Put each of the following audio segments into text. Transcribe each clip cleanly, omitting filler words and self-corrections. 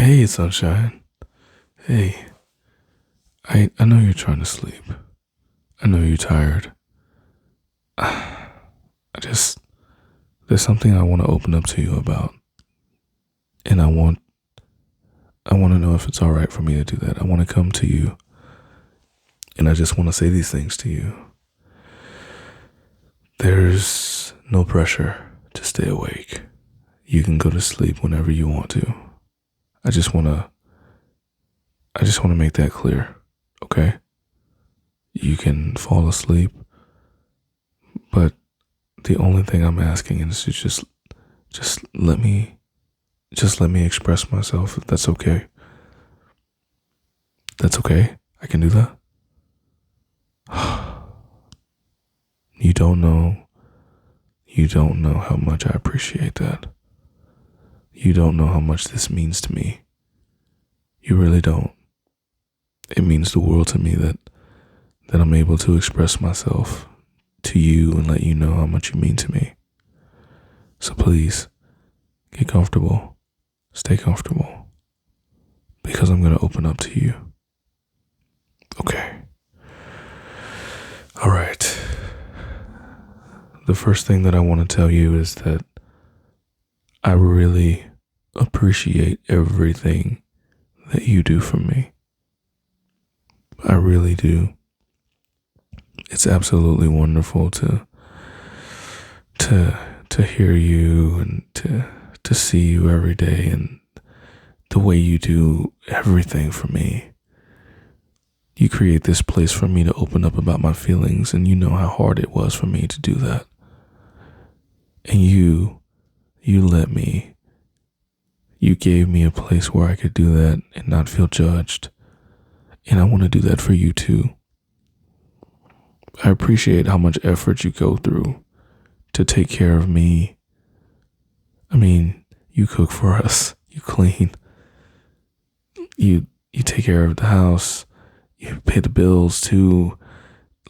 Hey, sunshine. Hey, I know you're trying to sleep. I know you're tired. There's something I want to open up to you about, and I want to know if it's all right for me to do that. I want to come to you, and I just want to say these things to you. There's no pressure to stay awake. You can go to sleep whenever you want to. I just want to make that clear, okay? You can fall asleep, but the only thing I'm asking is to just let me express myself if that's okay. That's okay? I can do that? You don't know how much I appreciate that. You don't know how much this means to me. You really don't. It means the world to me that I'm able to express myself to you and let you know how much you mean to me. So please, get comfortable. Stay comfortable. Because I'm going to open up to you. Okay. All right. The first thing that I want to tell you is that I really appreciate everything that you do for me. I really do. It's absolutely wonderful to hear you and to see you every day and the way you do everything for me. You create this place for me to open up about my feelings, and you know how hard it was for me to do that. And you gave me a place where I could do that and not feel judged. And I want to do that for you too. I appreciate how much effort you go through to take care of me. I mean, you cook for us, you clean, you take care of the house, you pay the bills too.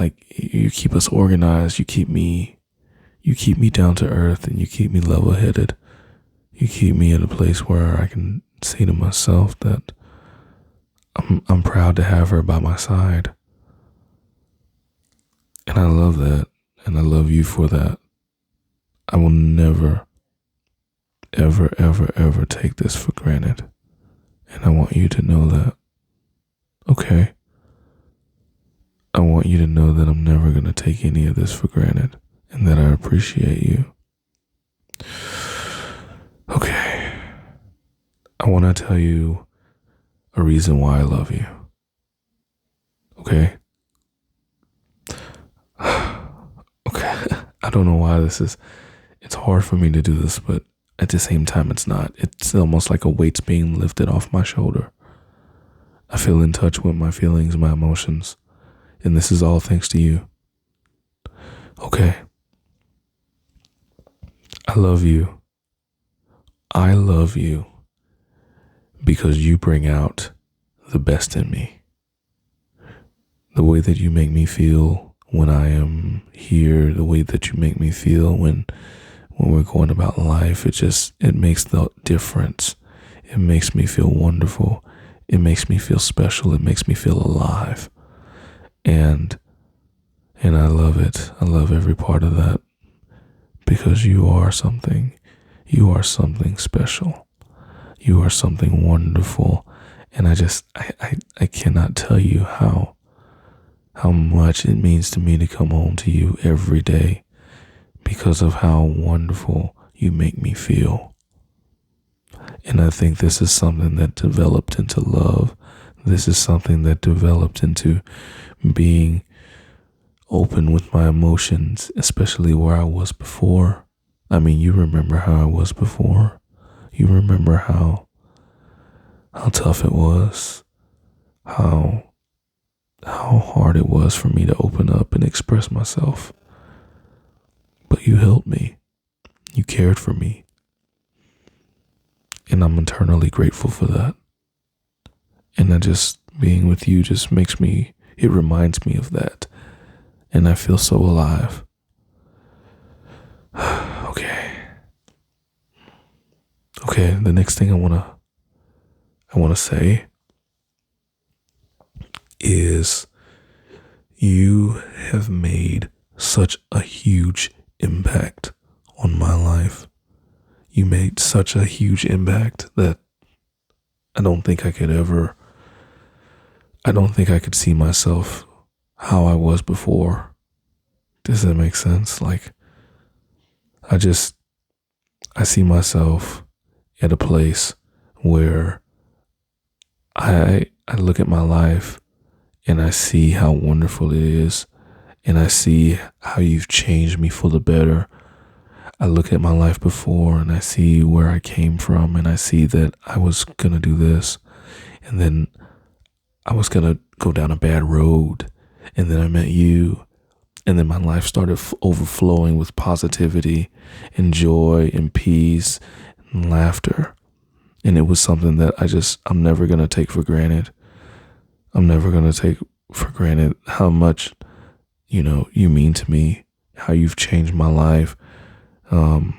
Like, you keep us organized, you keep me down to earth, and you keep me level headed. You keep me in a place where I can say to myself that I'm proud to have her by my side. And I love that, and I love you for that. I will never, ever, ever, ever take this for granted. And I want you to know that. Okay? I want you to know that I'm never going to take any of this for granted, and that I appreciate you. Okay. I want to tell you a reason why I love you. Okay? Okay. I don't know why it's hard for me to do this, but at the same time, it's not. It's almost like a weight's being lifted off my shoulder. I feel in touch with my feelings, my emotions, and this is all thanks to you. Okay. I love you. I love you because you bring out the best in me. The way that you make me feel when I am here, the way that you make me feel when we're going about life, it makes the difference. It makes me feel wonderful. It makes me feel special. It makes me feel alive. And I love it. I love every part of that because you are something. You are something special. You are something wonderful. And I cannot tell you how much it means to me to come home to you every day because of how wonderful you make me feel. And I think this is something that developed into love. This is something that developed into being open with my emotions, especially where I was before. I mean, you remember how I was before. You remember how tough it was, how hard it was for me to open up and express myself. But you helped me. You cared for me. And I'm eternally grateful for that. And being with you just it reminds me of that. And I feel so alive. Okay, the next thing I I want to say is you have made such a huge impact on my life. You made such a huge impact that I don't think I could ever, I don't think I could see myself how I was before. Does that make sense? Like, I see myself at a place where I look at my life and I see how wonderful it is, and I see how you've changed me for the better. I look at my life before and I see where I came from, and I see that I was going to do this, and then I was going to go down a bad road, and then I met you, and then my life started overflowing with positivity and joy and peace and laughter. And it was something that I'm never going to take for granted. I'm never going to take for granted how much, you mean to me, how you've changed my life. And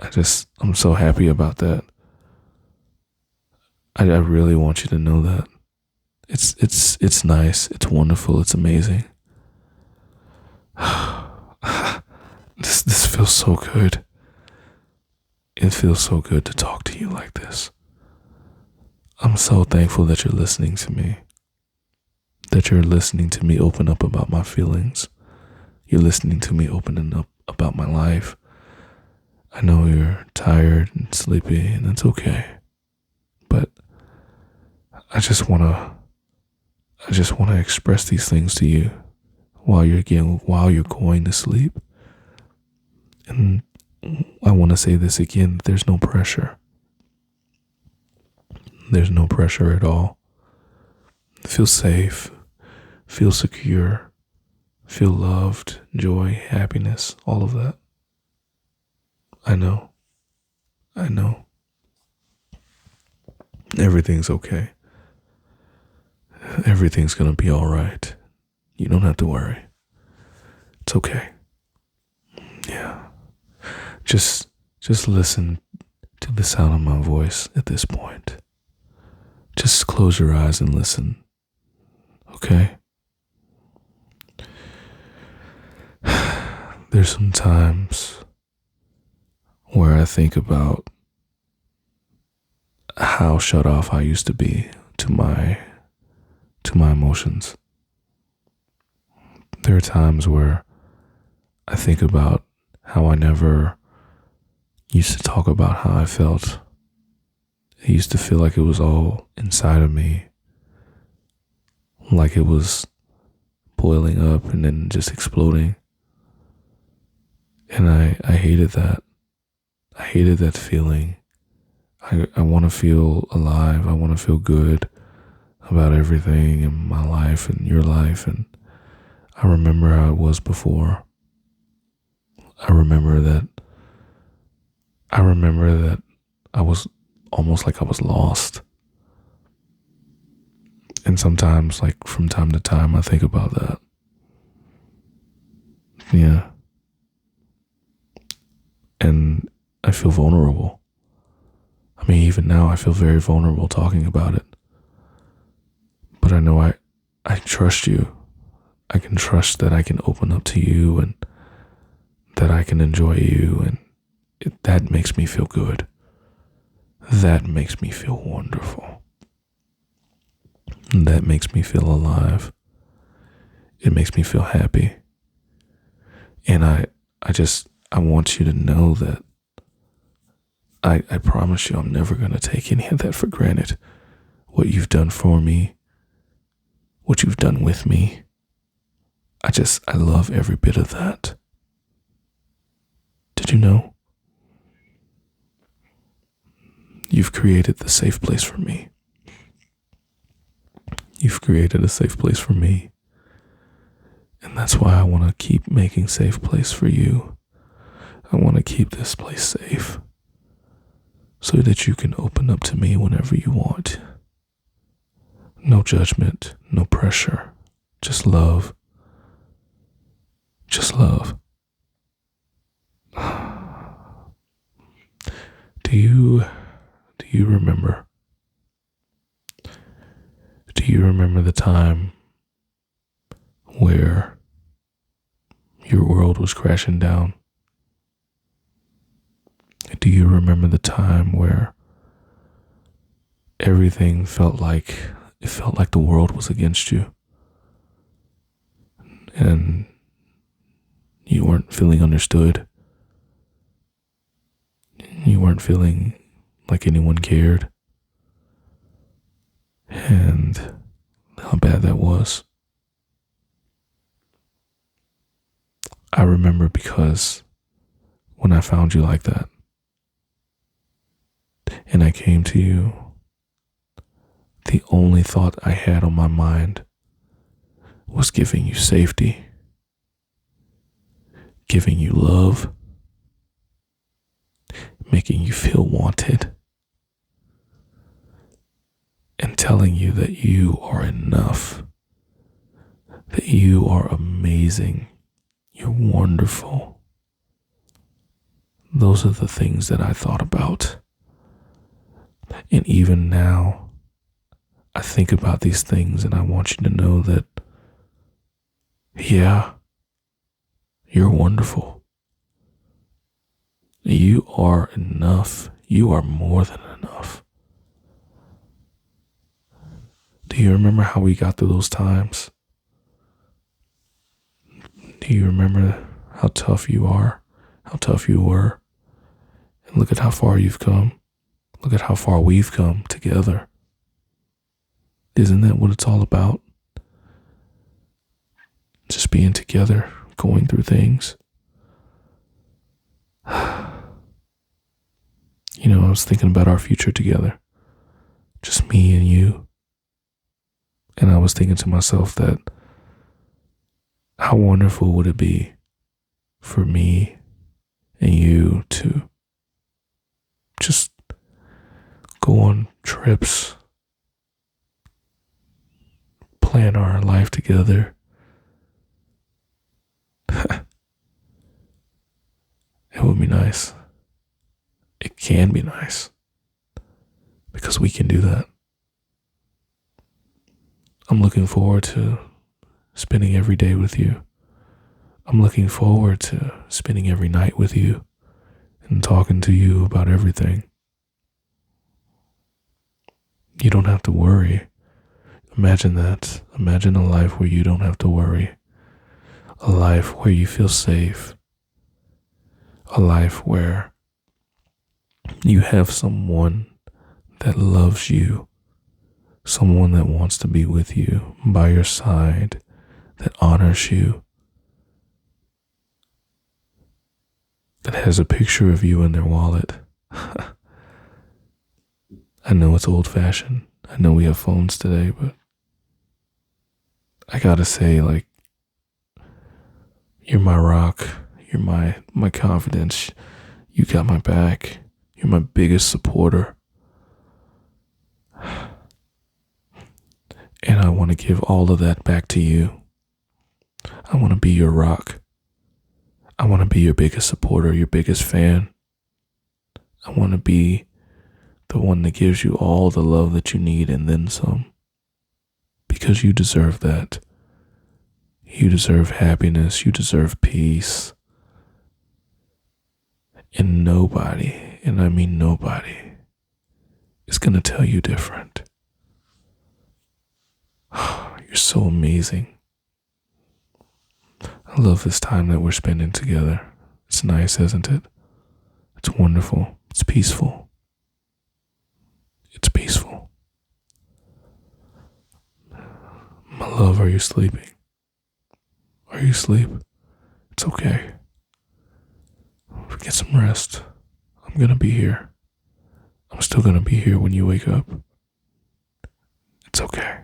I'm so happy about that. I really want you to know that. It's nice. It's wonderful. It's amazing. This feels so good. It feels so good to talk to you like this. I'm so thankful that you're listening to me. That you're listening to me open up about my feelings. You're listening to me opening up about my life. I know you're tired and sleepy, and it's okay. But I just wanna express these things to you while you're going to sleep. And I want to say this again, there's no pressure. There's no pressure at all. Feel safe, feel secure, feel loved, joy, happiness, all of that. I know. Everything's okay. Everything's gonna be all right. You don't have to worry. It's okay. Yeah. Just listen to the sound of my voice at this point. Just close your eyes and listen. Okay? There's some times where I think about how shut off I used to be to my emotions. There are times where I think about how I never used to talk about how I felt. I used to feel like it was all inside of me, like it was boiling up and then just exploding. And I hated that. I hated that feeling. I want to feel alive. I want to feel good about everything in my life and your life. And I remember how it was before. I remember that I was almost like I was lost. And sometimes, like from time to time, I think about that. Yeah. And I feel vulnerable. I mean, even now I feel very vulnerable talking about it. But I know I trust you. I can trust that I can open up to you and that I can enjoy you, and that makes me feel good. That makes me feel wonderful. That makes me feel alive. It makes me feel happy. And I want you to know that I promise you I'm never going to take any of that for granted. What you've done for me, what you've done with me, I love every bit of that. Did you know? You've created the safe place for me. You've created a safe place for me. And that's why I want to keep making safe place for you. I want to keep this place safe so that you can open up to me whenever you want. No judgment, no pressure, just love. Just love. Do Do you remember? Do you remember the time where your world was crashing down? Do you remember the time where everything felt like the world was against you and you weren't feeling understood? You weren't feeling like anyone cared? And how bad that was. I remember because when I found you like that and I came to you, the only thought I had on my mind was giving you safety, giving you love, making you feel wanted, and telling you that you are enough, that you are amazing, you're wonderful. Those are the things that I thought about. And even now, I think about these things and I want you to know that, yeah, you're wonderful. You are enough. You are more than enough. Do you remember how we got through those times? Do you remember how tough you are, how tough you were? And look at how far you've come. Look at how far we've come together. Isn't that what it's all about? Just being together, going through things. You know, I was thinking about our future together. Just me and you. And I was thinking to myself that how wonderful would it be for me and you to just go on trips, plan our life together. It would be nice. It can be nice because we can do that. I'm looking forward to spending every day with you. I'm looking forward to spending every night with you and talking to you about everything. You don't have to worry. Imagine that. Imagine a life where you don't have to worry. A life where you feel safe. A life where you have someone that loves you. Someone that wants to be with you, by your side, that honors you, that has a picture of you in their wallet. I know it's old-fashioned. I know we have phones today, but I gotta say, like, you're my rock. You're my confidence. You got my back. You're my biggest supporter. And I want to give all of that back to you. I want to be your rock. I want to be your biggest supporter, your biggest fan. I want to be the one that gives you all the love that you need and then some. Because you deserve that. You deserve happiness. You deserve peace. And nobody, and I mean nobody, is going to tell you different. You're so amazing. I love this time that we're spending together. It's nice, isn't it? It's wonderful. It's peaceful. It's peaceful. My love, are you sleeping? Are you asleep? It's okay. Get some rest. I'm gonna be here. I'm still gonna be here when you wake up. It's okay.